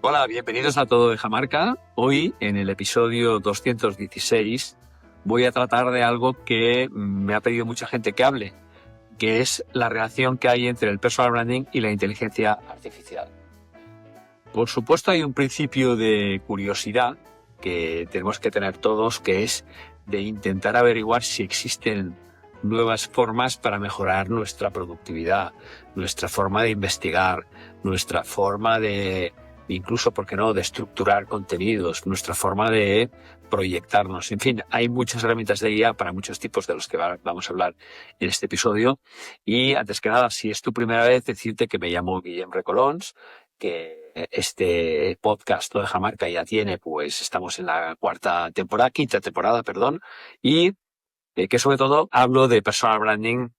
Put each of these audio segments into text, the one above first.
Hola, bienvenidos a Todo de Jamarca. Hoy, en el episodio 216, voy a tratar de algo que me ha pedido mucha gente que hable, que es la relación que hay entre el personal branding y la inteligencia artificial. Por supuesto, hay un principio de curiosidad que tenemos que tener todos, que es de intentar averiguar si existen nuevas formas para mejorar nuestra productividad, nuestra forma de investigar, nuestra forma de, incluso, ¿por qué no?, de estructurar contenidos, nuestra forma de proyectarnos. En fin, hay muchas herramientas de guía para muchos tipos de los que vamos a hablar en este episodio. Y antes que nada, si es tu primera vez, decirte que me llamo Guillem Recolons, que este podcast Todo de Jamarca ya tiene, pues estamos en la quinta temporada, perdón, y que sobre todo hablo de personal branding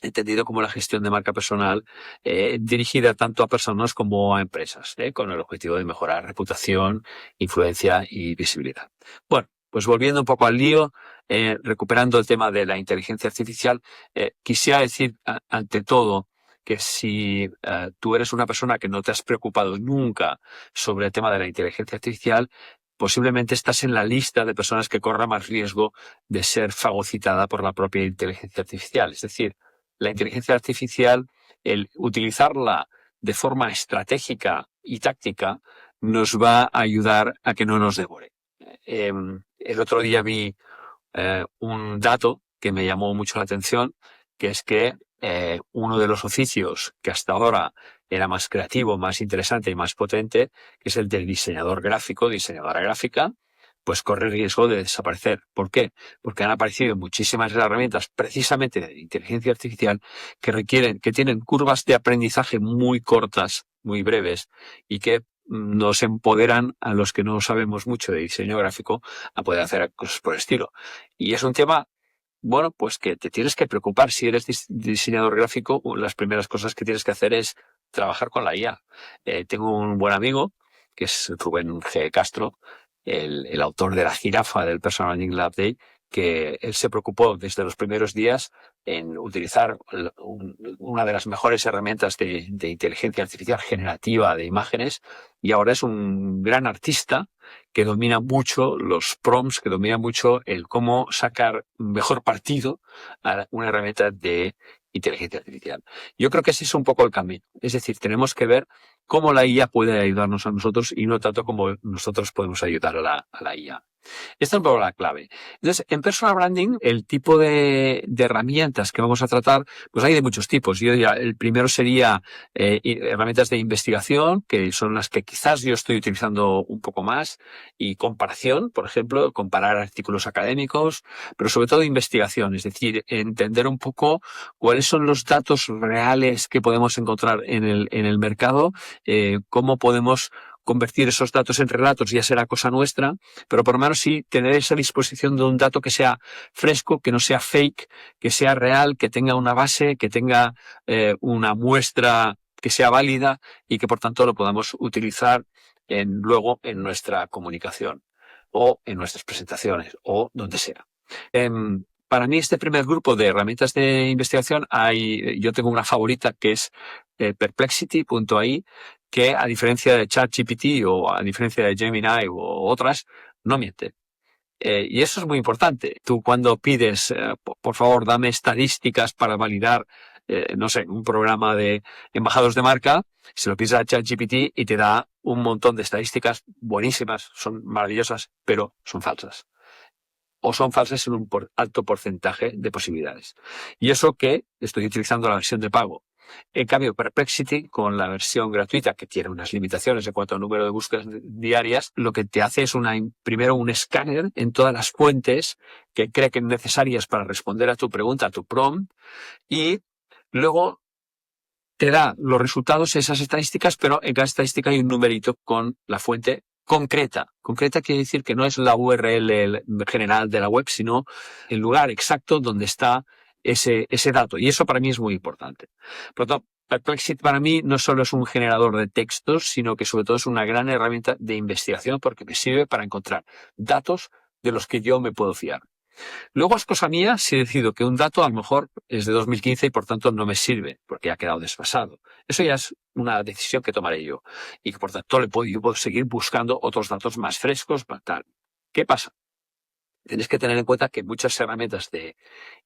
entendido como la gestión de marca personal dirigida tanto a personas como a empresas, con el objetivo de mejorar reputación, influencia y visibilidad. Bueno, pues volviendo un poco al lío, recuperando el tema de la inteligencia artificial, quisiera decir ante todo que si tú eres una persona que no te has preocupado nunca sobre el tema de la inteligencia artificial, posiblemente estás en la lista de personas que corra más riesgo de ser fagocitada por la propia inteligencia artificial. Es decir, la inteligencia artificial, el utilizarla de forma estratégica y táctica, nos va a ayudar a que no nos devore. El otro día vi un dato que me llamó mucho la atención, que es que uno de los oficios que hasta ahora era más creativo, más interesante y más potente, que es el del diseñador gráfico, diseñadora gráfica, pues corre el riesgo de desaparecer. ¿Por qué? Porque han aparecido muchísimas herramientas precisamente de inteligencia artificial que tienen curvas de aprendizaje muy cortas, muy breves, y que nos empoderan a los que no sabemos mucho de diseño gráfico a poder hacer cosas por el estilo. Y es un tema, bueno, pues que te tienes que preocupar. Si eres diseñador gráfico, las primeras cosas que tienes que hacer es trabajar con la IA. Tengo un buen amigo, que es Rubén G. Castro, el autor de La Jirafa del Personal Branding Lab Day, que él se preocupó desde los primeros días en utilizar una de las mejores herramientas de inteligencia artificial generativa de imágenes, y ahora es un gran artista que domina mucho los prompts, que domina mucho el cómo sacar mejor partido a una herramienta de inteligencia artificial. Yo creo que ese es un poco el camino. Es decir, tenemos que ver cómo la IA puede ayudarnos a nosotros y no tanto como nosotros podemos ayudar a la IA. Esta es un poco la clave. Entonces, en personal branding, el tipo de herramientas que vamos a tratar, pues hay de muchos tipos. Yo diría, el primero sería herramientas de investigación, que son las que quizás yo estoy utilizando un poco más, y comparación, por ejemplo, comparar artículos académicos, pero sobre todo investigación, es decir, entender un poco cuáles son los datos reales que podemos encontrar en el mercado, cómo podemos convertir esos datos en relatos, ya será cosa nuestra, pero por lo menos sí tener esa disposición de un dato que sea fresco, que no sea fake, que sea real, que tenga una base, que tenga una muestra que sea válida y que por tanto lo podamos utilizar luego en nuestra comunicación o en nuestras presentaciones o donde sea. Para mí este primer grupo de herramientas de investigación yo tengo una favorita que es perplexity.ai, que a diferencia de ChatGPT o a diferencia de Gemini u otras, no miente. Y eso es muy importante. Tú cuando pides, por favor, dame estadísticas para validar, no sé, un programa de embajados de marca, se lo pides a ChatGPT y te da un montón de estadísticas buenísimas, son maravillosas, pero son falsas. O son falsas en un alto porcentaje de posibilidades. Y eso que estoy utilizando la versión de pago. En cambio, Perplexity, con la versión gratuita, que tiene unas limitaciones en cuanto al número de búsquedas diarias, lo que te hace es primero un escáner en todas las fuentes que cree que son necesarias para responder a tu pregunta, a tu prompt, y luego te da los resultados, esas estadísticas, pero en cada estadística hay un numerito con la fuente concreta. Concreta quiere decir que no es la URL general de la web, sino el lugar exacto donde está ese dato. Y eso para mí es muy importante. Por lo tanto, Perplexity para mí no solo es un generador de textos, sino que sobre todo es una gran herramienta de investigación porque me sirve para encontrar datos de los que yo me puedo fiar. Luego es cosa mía si decido que un dato a lo mejor es de 2015 y por tanto no me sirve porque ha quedado desfasado. Eso ya es una decisión que tomaré yo y que por tanto yo puedo seguir buscando otros datos más frescos para tal. ¿Qué pasa? Tenéis que tener en cuenta que muchas herramientas de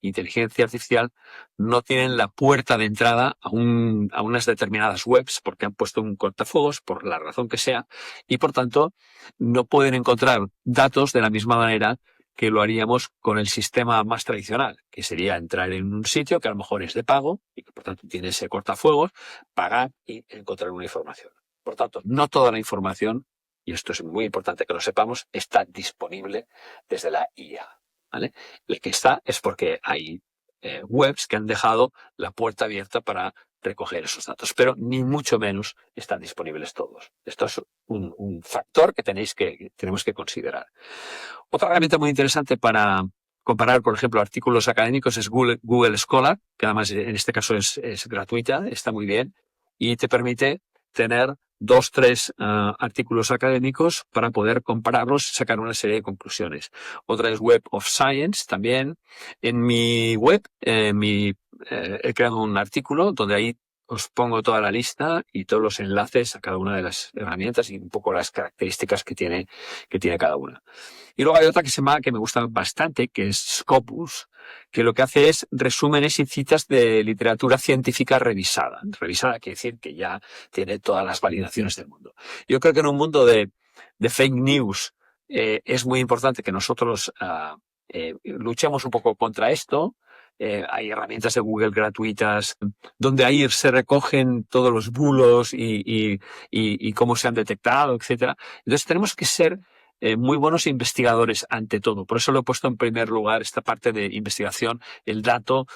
inteligencia artificial no tienen la puerta de entrada a unas determinadas webs porque han puesto un cortafuegos por la razón que sea y por tanto no pueden encontrar datos de la misma manera que lo haríamos con el sistema más tradicional, que sería entrar en un sitio que a lo mejor es de pago y que por tanto tiene ese cortafuegos, pagar y encontrar una información. Por tanto, no toda la información, y esto es muy importante que lo sepamos, está disponible desde la IA. ¿Vale? El que está es porque hay webs que han dejado la puerta abierta para recoger esos datos, pero ni mucho menos están disponibles todos. Esto es un factor que tenemos que considerar. Otra herramienta muy interesante para comparar, por ejemplo, artículos académicos es Google Scholar, que además en este caso es gratuita, está muy bien, y te permite tener 2-3 artículos académicos para poder compararlos y sacar una serie de conclusiones. Otra es Web of Science también. En mi web he creado un artículo donde ahí os pongo toda la lista y todos los enlaces a cada una de las herramientas y un poco las características que tiene cada una. Y luego hay otra que me gusta bastante, que es Scopus, que lo que hace es resúmenes y citas de literatura científica revisada. Revisada quiere decir que ya tiene todas las validaciones del mundo. Yo creo que en un mundo de fake news es muy importante que nosotros luchemos un poco contra esto. Hay herramientas de Google gratuitas donde ahí se recogen todos los bulos y cómo se han detectado, etcétera. Entonces tenemos que ser muy buenos investigadores ante todo. Por eso lo he puesto en primer lugar esta parte de investigación. El dato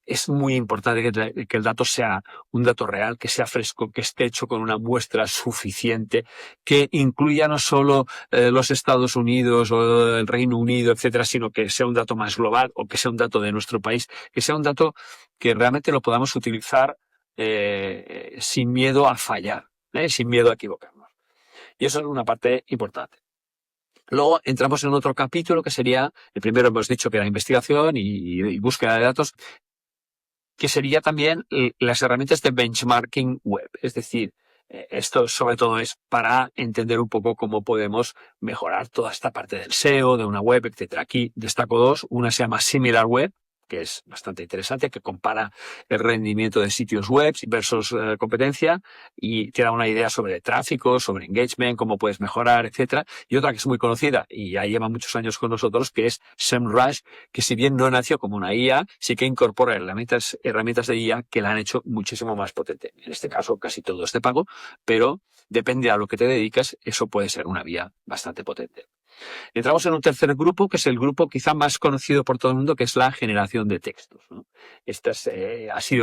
es muy importante que el dato sea un dato real, que sea fresco, que esté hecho con una muestra suficiente, que incluya no solo los Estados Unidos o el Reino Unido, etcétera, sino que sea un dato más global o que sea un dato de nuestro país, que sea un dato que realmente lo podamos utilizar sin miedo a fallar, sin miedo a equivocarnos. Y eso es una parte importante. Luego entramos en otro capítulo que sería, el primero hemos dicho que era investigación y búsqueda de datos, que sería también las herramientas de benchmarking web. Es decir, esto sobre todo es para entender un poco cómo podemos mejorar toda esta parte del SEO, de una web, etcétera. Aquí destaco dos. Una se llama SimilarWeb, que es bastante interesante, que compara el rendimiento de sitios web versus competencia y te da una idea sobre tráfico, sobre engagement, cómo puedes mejorar, etcétera. Y otra que es muy conocida y ya lleva muchos años con nosotros, que es SEMrush, que si bien no nació como una IA, sí que incorpora herramientas de IA que la han hecho muchísimo más potente. En este caso casi todo es de pago, pero depende a lo que te dedicas, eso puede ser una vía bastante potente. Entramos en un tercer grupo, que es el grupo quizá más conocido por todo el mundo, que es la generación de textos, ¿no? Esta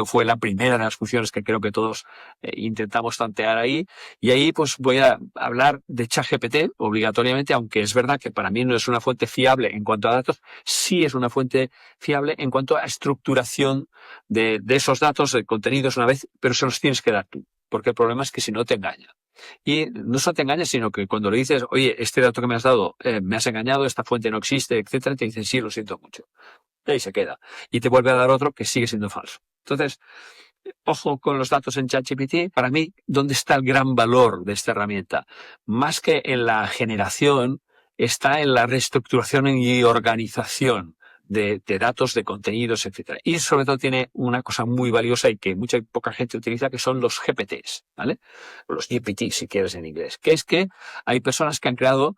fue la primera de las funciones que creo que todos intentamos tantear ahí. Y ahí pues voy a hablar de ChatGPT obligatoriamente, aunque es verdad que para mí no es una fuente fiable en cuanto a datos, sí es una fuente fiable en cuanto a estructuración de esos datos, de contenidos una vez, pero se los tienes que dar tú, porque el problema es que si no te engaña. Y no solo te engañas, sino que cuando le dices, oye, este dato que me has dado, me has engañado, esta fuente no existe, etcétera, te dicen, sí, lo siento mucho. Y ahí se queda. Y te vuelve a dar otro que sigue siendo falso. Entonces, ojo con los datos en ChatGPT. Para mí, ¿dónde está el gran valor de esta herramienta? Más que en la generación, está en la reestructuración y organización de datos, de contenidos, etcétera. Y sobre todo tiene una cosa muy valiosa y que poca gente utiliza, que son los GPTs, ¿vale? O los GPT, si quieres en inglés. Que es que hay personas que han creado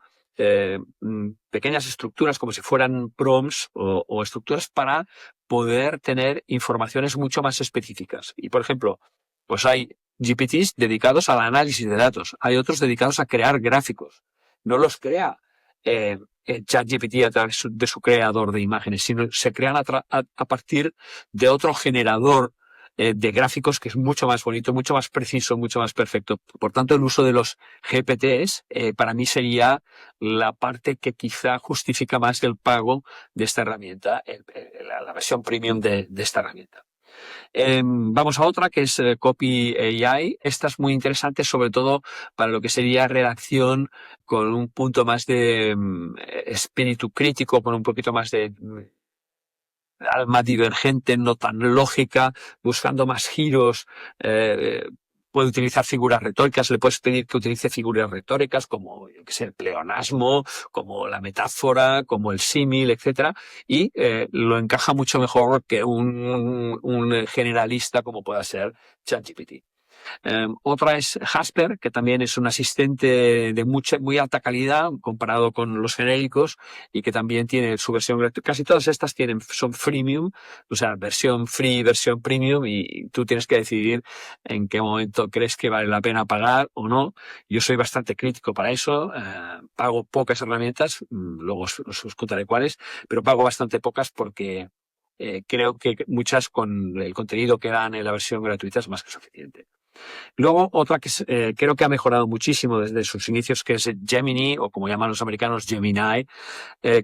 pequeñas estructuras como si fueran prompts o estructuras para poder tener informaciones mucho más específicas. Y, por ejemplo, pues hay GPTs dedicados al análisis de datos. Hay otros dedicados a crear gráficos. No los crea ChatGPT a través de su creador de imágenes, sino se crean a partir de otro generador de gráficos que es mucho más bonito, mucho más preciso, mucho más perfecto. Por tanto, el uso de los GPTs para mí sería la parte que quizá justifica más el pago de esta herramienta, la versión premium de esta herramienta. Vamos a otra que es Copy AI. Esta es muy interesante, sobre todo para lo que sería redacción con un punto más de espíritu crítico, con un poquito más de alma divergente, no tan lógica, buscando más giros. Puede utilizar figuras retóricas, le puedes pedir que utilice figuras retóricas como, yo qué sé, el pleonasmo, como la metáfora, como el símil, etcétera, y lo encaja mucho mejor que un generalista como pueda ser ChatGPT. Otra es Jasper, que también es un asistente de muy alta calidad comparado con los genéricos y que también tiene su versión gratuita. Casi todas estas son freemium, o sea, versión free, versión premium, y tú tienes que decidir en qué momento crees que vale la pena pagar o no. Yo soy bastante crítico para eso, pago pocas herramientas, luego os contaré cuáles, pero pago bastante pocas porque creo que muchas con el contenido que dan en la versión gratuita es más que suficiente. Luego, otra que creo que ha mejorado muchísimo desde sus inicios, que es Gemini, o como llaman los americanos, Gemini,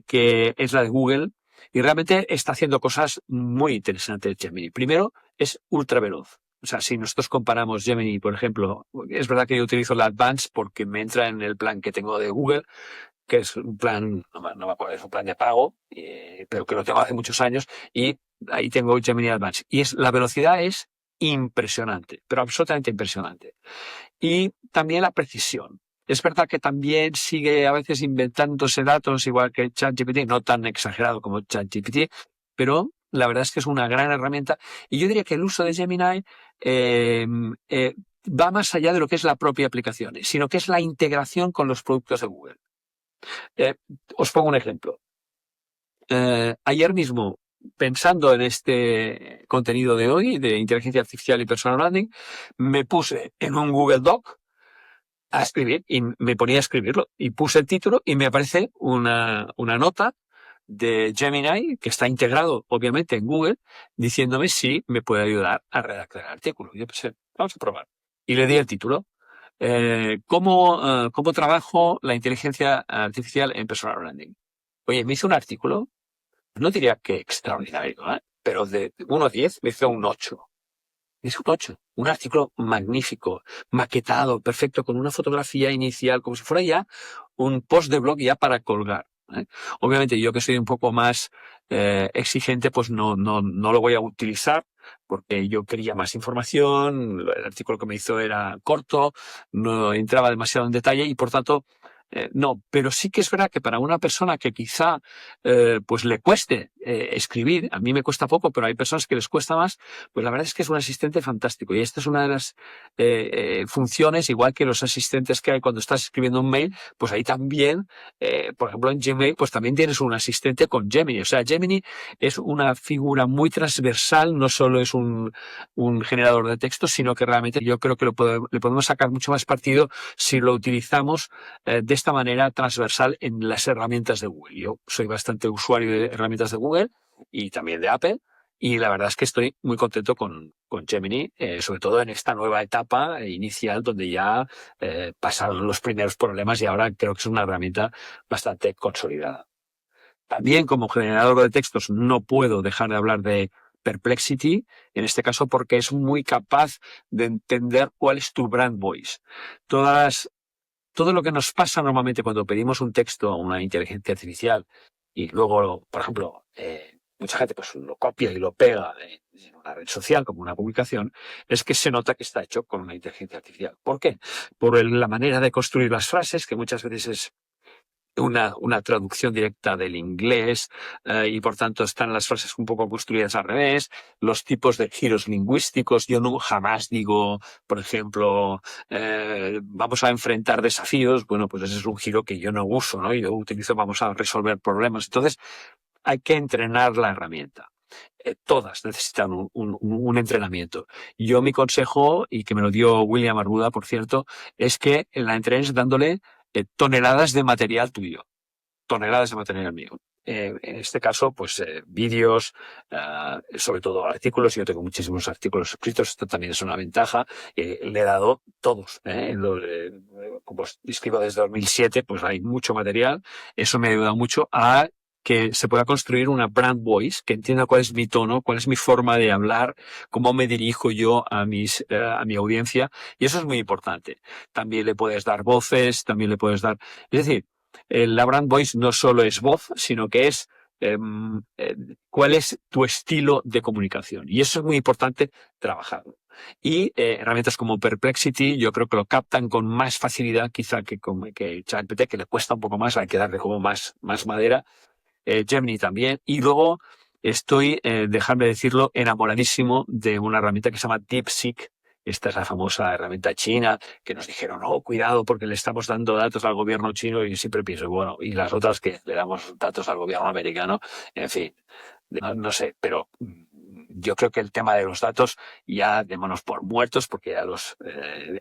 que es la de Google, y realmente está haciendo cosas muy interesantes Gemini. Primero, es ultra veloz. O sea, si nosotros comparamos Gemini, por ejemplo, es verdad que yo utilizo la Advanced porque me entra en el plan que tengo de Google, que es un plan, no me acuerdo, es un plan de pago, pero que lo tengo hace muchos años, y ahí tengo Gemini Advanced. Y la velocidad es impresionante, pero absolutamente impresionante. Y también la precisión. Es verdad que también sigue a veces inventándose datos, igual que ChatGPT, no tan exagerado como ChatGPT, pero la verdad es que es una gran herramienta. Y yo diría que el uso de Gemini va más allá de lo que es la propia aplicación, sino que es la integración con los productos de Google. Eh, Os pongo un ejemplo. Ayer mismo, pensando en este contenido de hoy, de inteligencia artificial y personal branding, me puse en un Google Doc a escribir y me ponía a escribirlo. Y puse el título y me aparece una nota de Gemini, que está integrado obviamente en Google, diciéndome si me puede ayudar a redactar el artículo. Yo pensé, vamos a probar. Y le di el título. ¿Cómo trabajo la inteligencia artificial en personal branding? Oye, me hizo un artículo, no diría que extraordinario, ¿eh? Pero de 1 a 10 me hizo un 8. Es un 8. Un artículo magnífico, maquetado, perfecto, con una fotografía inicial, como si fuera ya un post de blog ya para colgar, ¿eh? Obviamente yo que soy un poco más exigente, pues no lo voy a utilizar porque yo quería más información, el artículo que me hizo era corto, no entraba demasiado en detalle y por tanto no, pero sí que es verdad que para una persona que quizá pues le cueste escribir, a mí me cuesta poco, pero hay personas que les cuesta más, pues la verdad es que es un asistente fantástico. Y esta es una de las funciones, igual que los asistentes que hay cuando estás escribiendo un mail, pues ahí también, por ejemplo en Gmail, pues también tienes un asistente con Gemini. O sea, Gemini es una figura muy transversal, no solo es un generador de texto, sino que realmente yo creo que le podemos sacar mucho más partido si lo utilizamos de esta manera transversal en las herramientas de Google. Yo soy bastante usuario de herramientas de Google y también de Apple, y la verdad es que estoy muy contento con Gemini, sobre todo en esta nueva etapa inicial donde ya pasaron los primeros problemas y ahora creo que es una herramienta bastante consolidada. También como generador de textos no puedo dejar de hablar de Perplexity, en este caso porque es muy capaz de entender cuál es tu brand voice. Todo lo que nos pasa normalmente cuando pedimos un texto a una inteligencia artificial y luego, por ejemplo, mucha gente pues lo copia y lo pega en una red social como una publicación, es que se nota que está hecho con una inteligencia artificial. ¿Por qué? Por la manera de construir las frases, que muchas veces es una traducción directa del inglés y por tanto están las frases un poco construidas al revés, los tipos de giros lingüísticos. Yo no jamás digo, por ejemplo, vamos a enfrentar desafíos. Bueno, pues ese es un giro que yo no uso, ¿no? Yo utilizo vamos a resolver problemas. Entonces hay que entrenar la herramienta. Todas necesitan un entrenamiento. Yo mi consejo, y que me lo dio William Arruda, por cierto, es que la entrenes dándole toneladas de material tuyo, toneladas de material mío. En este caso, pues vídeos, sobre todo artículos. Yo tengo muchísimos artículos escritos, esto también es una ventaja. Le he dado todos. Como escribo desde 2007, pues hay mucho material. Eso me ha ayudado mucho a que se pueda construir una brand voice, que entienda cuál es mi tono, cuál es mi forma de hablar, cómo me dirijo yo a mi audiencia, y eso es muy importante. También le puedes dar voces, también le puedes dar... Es decir, la brand voice no solo es voz, sino que es cuál es tu estilo de comunicación. Y eso es muy importante trabajarlo. Y herramientas como Perplexity yo creo que lo captan con más facilidad quizá que ChatGPT, que le cuesta un poco más, hay que darle como más madera. Gemini también. Y luego estoy, dejadme decirlo, enamoradísimo de una herramienta que se llama DeepSeek. Esta es la famosa herramienta china que nos dijeron, no, cuidado porque le estamos dando datos al gobierno chino, y siempre pienso, bueno, y las otras que le damos datos al gobierno americano, en fin, no sé, pero yo creo que el tema de los datos ya démonos por muertos porque ya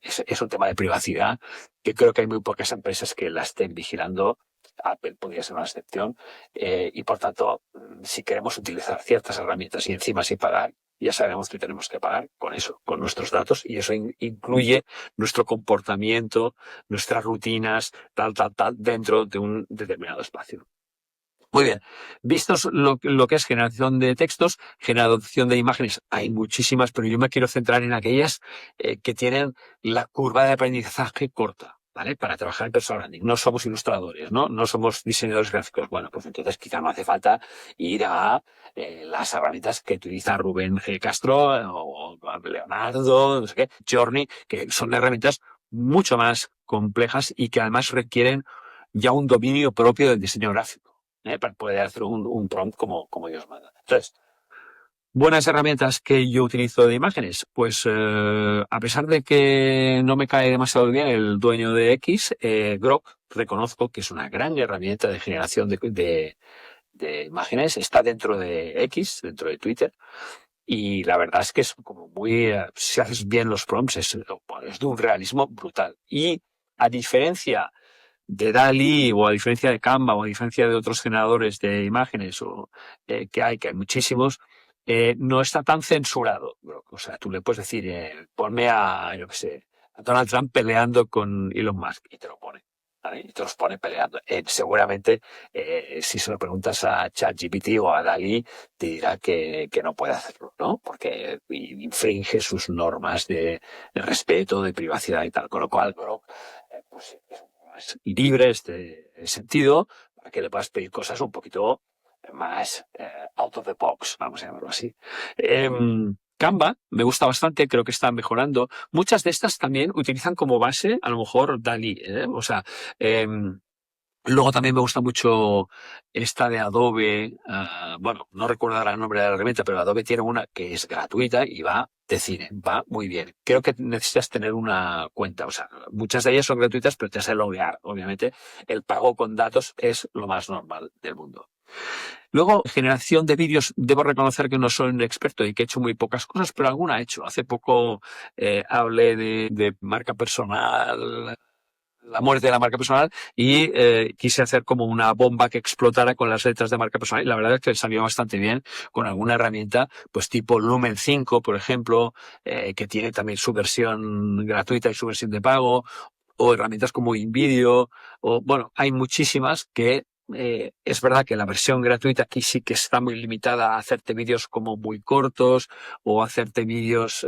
es un tema de privacidad que creo que hay muy pocas empresas que la estén vigilando. Apple podría ser una excepción, y por tanto, si queremos utilizar ciertas herramientas y encima sin pagar, ya sabemos que tenemos que pagar con eso, con nuestros datos, y eso incluye nuestro comportamiento, nuestras rutinas, tal, dentro de un determinado espacio. Muy bien, vistos lo que es generación de textos, generación de imágenes, hay muchísimas, pero yo me quiero centrar en aquellas que tienen la curva de aprendizaje corta, ¿vale? Para trabajar en personal branding. No somos ilustradores, ¿no? No somos diseñadores gráficos. Bueno, pues entonces quizá no hace falta ir a las herramientas que utiliza Rubén G. Castro o Leonardo, no sé qué, Journey, que son herramientas mucho más complejas y que además requieren ya un dominio propio del diseño gráfico. Para poder hacer un prompt como Dios manda. Entonces, buenas herramientas que yo utilizo de imágenes, pues a pesar de que no me cae demasiado bien el dueño de X, Grok, reconozco que es una gran herramienta de generación de imágenes, está dentro de X, dentro de Twitter, y la verdad es que es como muy, si haces bien los prompts, es de un realismo brutal. Y a diferencia de DALL-E o a diferencia de Canva o a diferencia de otros generadores de imágenes que hay muchísimos, no está tan censurado. O sea, tú le puedes decir, ponme yo qué sé, a Donald Trump peleando con Elon Musk y te lo pone. ¿Vale? Y te los pone peleando. Seguramente, si se lo preguntas a ChatGPT o a DALL-E, te dirá que no puede hacerlo, ¿no? Porque infringe sus normas de respeto, de privacidad y tal. Con lo cual, pues más libres de sentido, para que le puedas pedir cosas un poquito más out of the box, vamos a llamarlo así. Canva me gusta bastante, creo que está mejorando. Muchas de estas también utilizan como base, a lo mejor, DALL-E, o sea, luego también me gusta mucho esta de Adobe. Bueno, no recuerdo ahora el nombre de la herramienta, pero Adobe tiene una que es gratuita y va de cine, va muy bien. Creo que necesitas tener una cuenta. O sea, muchas de ellas son gratuitas, pero te has de loguear. Obviamente, el pago con datos es lo más normal del mundo. Luego, generación de vídeos, debo reconocer que no soy un experto y que he hecho muy pocas cosas, pero alguna he hecho. Hace poco hablé de marca personal, la muerte de la marca personal, y quise hacer como una bomba que explotara con las letras de marca personal, y la verdad es que salió bastante bien con alguna herramienta, pues tipo Lumen 5, por ejemplo, que tiene también su versión gratuita y su versión de pago, o herramientas como InVideo, o bueno, hay muchísimas que es verdad que la versión gratuita aquí sí que está muy limitada a hacerte vídeos como muy cortos o hacerte vídeos,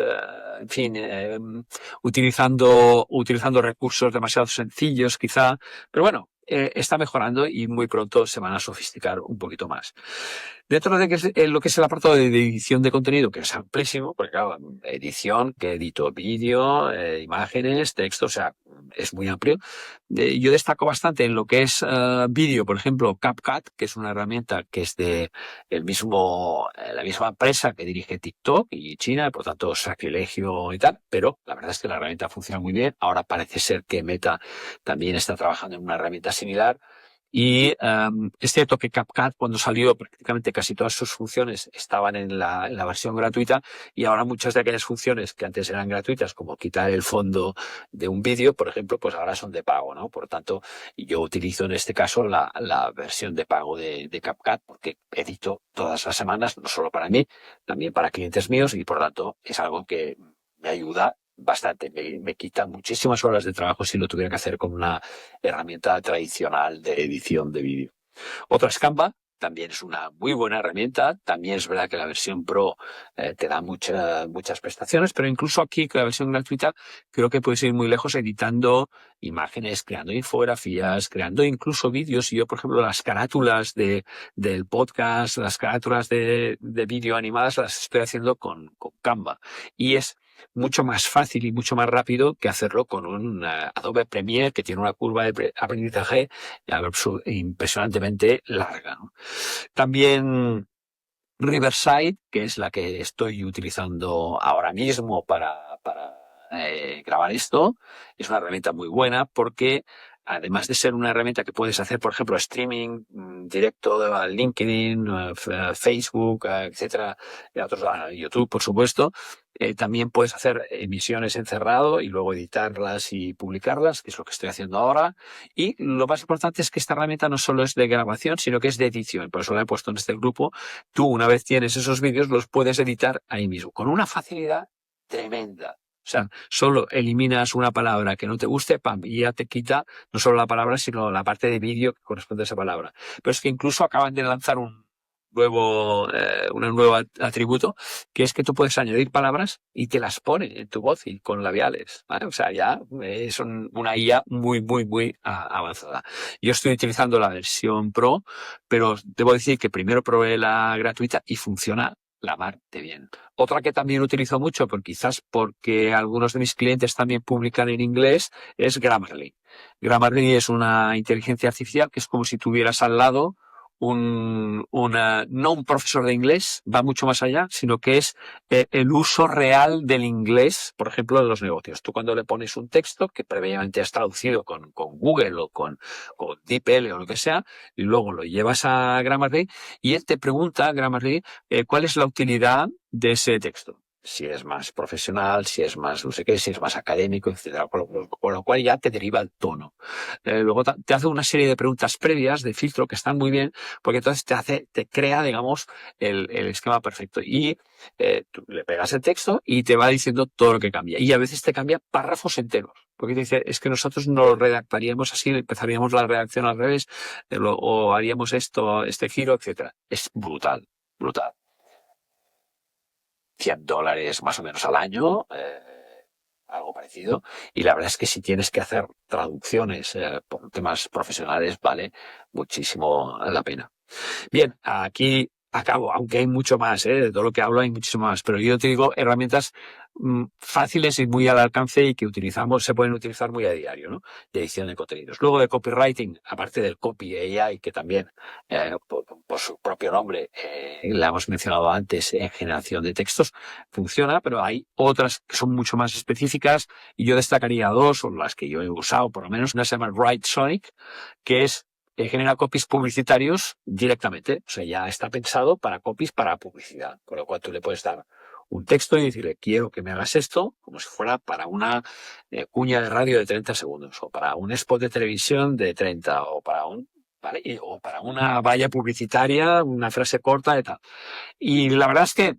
en fin, utilizando recursos demasiado sencillos quizá, pero bueno, está mejorando y muy pronto se van a sofisticar un poquito más. Dentro de lo que es el apartado de edición de contenido, que es amplísimo, porque claro, edición, que edito vídeo, imágenes, texto, o sea, es muy amplio. Yo destaco bastante en lo que es vídeo, por ejemplo, CapCut, que es una herramienta que es de la misma empresa que dirige TikTok y China, por tanto, sacrilegio y tal, pero la verdad es que la herramienta funciona muy bien. Ahora parece ser que Meta también está trabajando en una herramienta similar. Y es cierto que CapCut, cuando salió, prácticamente casi todas sus funciones estaban en la versión gratuita, y ahora muchas de aquellas funciones que antes eran gratuitas, como quitar el fondo de un vídeo, por ejemplo, pues ahora son de pago, ¿no? Por tanto, yo utilizo en este caso la versión de pago de CapCut, porque edito todas las semanas, no solo para mí, también para clientes míos, y por tanto es algo que me ayuda bastante, me quita muchísimas horas de trabajo si lo tuviera que hacer con una herramienta tradicional de edición de vídeo. Otra es Canva, también es una muy buena herramienta. También es verdad que la versión Pro te da muchas prestaciones, pero incluso aquí con la versión gratuita creo que puedes ir muy lejos editando imágenes, creando infografías, creando incluso vídeos. Y yo, por ejemplo, las carátulas del podcast, las carátulas de vídeo animadas las estoy haciendo con Canva. Y es mucho más fácil y mucho más rápido que hacerlo con un Adobe Premiere que tiene una curva de aprendizaje impresionantemente larga, ¿no? También Riverside, que es la que estoy utilizando ahora mismo para grabar esto, es una herramienta muy buena porque además de ser una herramienta que puedes hacer, por ejemplo, streaming directo a LinkedIn, Facebook, etcétera, y a otros, a YouTube, por supuesto, también puedes hacer emisiones en cerrado y luego editarlas y publicarlas, que es lo que estoy haciendo ahora. Y lo más importante es que esta herramienta no solo es de grabación, sino que es de edición. Por eso la he puesto en este grupo. Tú, una vez tienes esos vídeos, los puedes editar ahí mismo, con una facilidad tremenda. O sea, solo eliminas una palabra que no te guste, pam, y ya te quita no solo la palabra, sino la parte de vídeo que corresponde a esa palabra. Pero es que incluso acaban de lanzar un nuevo atributo, que es que tú puedes añadir palabras y te las pone en tu voz y con labiales, ¿vale? O sea, ya es una IA muy avanzada. Yo estoy utilizando la versión Pro, pero debo decir que primero probé la gratuita y funciona la mar de bien. Otra que también utilizo mucho, quizás porque algunos de mis clientes también publican en inglés, es Grammarly. Grammarly es una inteligencia artificial que es como si tuvieras al lado no un profesor de inglés, va mucho más allá, sino que es el uso real del inglés, por ejemplo, en los negocios. Tú cuando le pones un texto que previamente has traducido con Google o con DeepL o lo que sea, y luego lo llevas a Grammarly y él te pregunta, Grammarly, cuál es la utilidad de ese texto. Si es más profesional, si es más no sé qué, si es más académico, etcétera. Con lo cual ya te deriva el tono. Luego te hace una serie de preguntas previas de filtro que están muy bien, porque entonces te crea, digamos, el esquema perfecto. Y tú le pegas el texto y te va diciendo todo lo que cambia. Y a veces te cambia párrafos enteros. Porque te dice, es que nosotros no lo redactaríamos así, empezaríamos la redacción al revés, o haríamos este giro, etcétera. Es brutal. $100 más o menos al año, algo parecido. Y la verdad es que si tienes que hacer traducciones por temas profesionales, vale muchísimo la pena. Bien, aquí acabo, aunque hay mucho más, de todo lo que hablo hay muchísimo más, pero yo te digo herramientas fáciles y muy al alcance y que se pueden utilizar muy a diario, ¿no? De edición de contenidos. Luego de copywriting, aparte del copy AI, que también, por su propio nombre, la hemos mencionado antes, en generación de textos, funciona, pero hay otras que son mucho más específicas y yo destacaría dos, o las que yo he usado, por lo menos. Una se llama WriteSonic, que genera copies publicitarios directamente. O sea, ya está pensado para copies para publicidad. Con lo cual tú le puedes dar un texto y decirle, quiero que me hagas esto, como si fuera para una cuña de radio de 30 segundos, o para un spot de televisión de 30, o para ¿vale? O para una valla publicitaria, una frase corta y tal. Y la verdad es que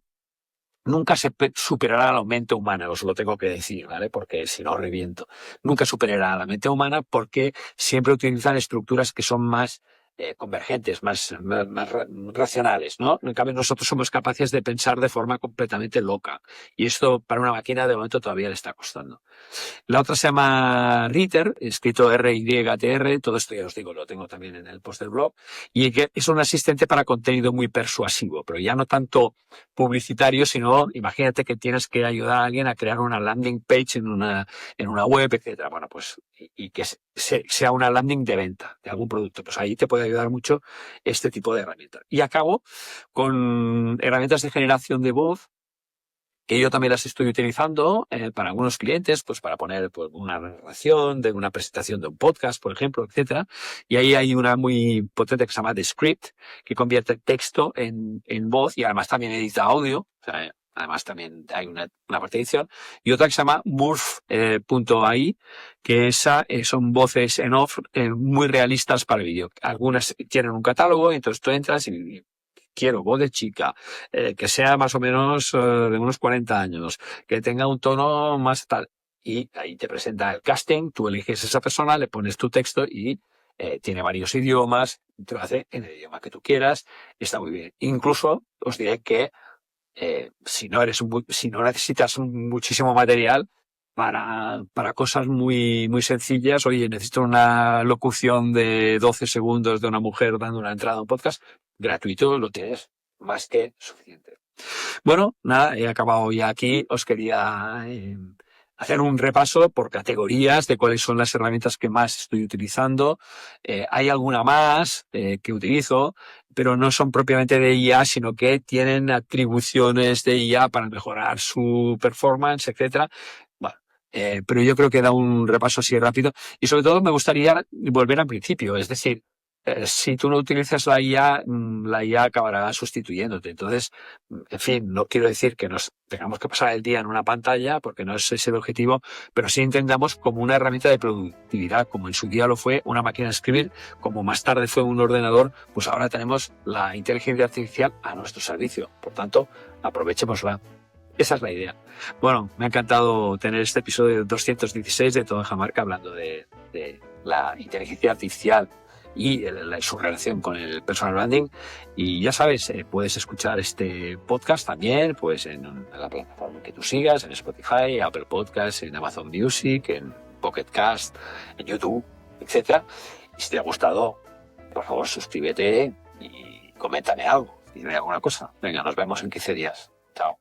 nunca se superará la mente humana, os lo tengo que decir, ¿vale? Porque si no reviento. Nunca superará la mente humana porque siempre utilizan estructuras que son más convergentes, más racionales, ¿no? En cambio, nosotros somos capaces de pensar de forma completamente loca. Y esto para una máquina de momento todavía le está costando. La otra se llama Ritter, escrito R-Y-T-R, todo esto ya os digo, lo tengo también en el post del blog, y que es un asistente para contenido muy persuasivo, pero ya no tanto publicitario, sino imagínate que tienes que ayudar a alguien a crear una landing page en una web, etcétera. Bueno, pues, y que sea una landing de venta de algún producto. Pues ahí te puede ayudar mucho este tipo de herramientas. Y acabo con herramientas de generación de voz, que yo también las estoy utilizando para algunos clientes, pues para poner pues, una narración de una presentación de un podcast, por ejemplo, etcétera. Y ahí hay una muy potente que se llama Descript, que convierte texto en voz y además también edita audio. O sea, además también hay una parte de edición. Y otra que se llama Morph.ai, que son voces en off muy realistas para el vídeo. Algunas tienen un catálogo, entonces tú entras y quiero voz de chica, que sea más o menos de unos 40 años, que tenga un tono más tal. Y ahí te presenta el casting, tú eliges a esa persona, le pones tu texto y tiene varios idiomas, te lo hace en el idioma que tú quieras, está muy bien. Incluso os diré que si no necesitas muchísimo material para cosas muy, muy sencillas, oye, necesito una locución de 12 segundos de una mujer dando una entrada a un podcast, gratuito, lo tienes más que suficiente. Bueno, nada, he acabado ya aquí. Os quería hacer un repaso por categorías de cuáles son las herramientas que más estoy utilizando. Hay alguna más que utilizo, pero no son propiamente de IA, sino que tienen atribuciones de IA para mejorar su performance, etcétera. Bueno, pero yo creo que da un repaso así rápido y sobre todo me gustaría volver al principio, es decir, si tú no utilizas la IA acabará sustituyéndote. Entonces, en fin, no quiero decir que nos tengamos que pasar el día en una pantalla, porque no es ese el objetivo, pero sí entendamos como una herramienta de productividad, como en su día lo fue una máquina de escribir, como más tarde fue un ordenador, pues ahora tenemos la inteligencia artificial a nuestro servicio. Por tanto, aprovechémosla. Esa es la idea. Bueno, me ha encantado tener este episodio 216 de Todo en Jamarca hablando de la inteligencia artificial y su relación con el personal branding. Y ya sabes, puedes escuchar este podcast también pues en la plataforma que tú sigas, en Spotify, Apple Podcasts, en Amazon Music, en Pocket Cast, en YouTube, etcétera. Y si te ha gustado, por favor, suscríbete y coméntame algo, dime alguna cosa. Venga, nos vemos en 15 días. Chao.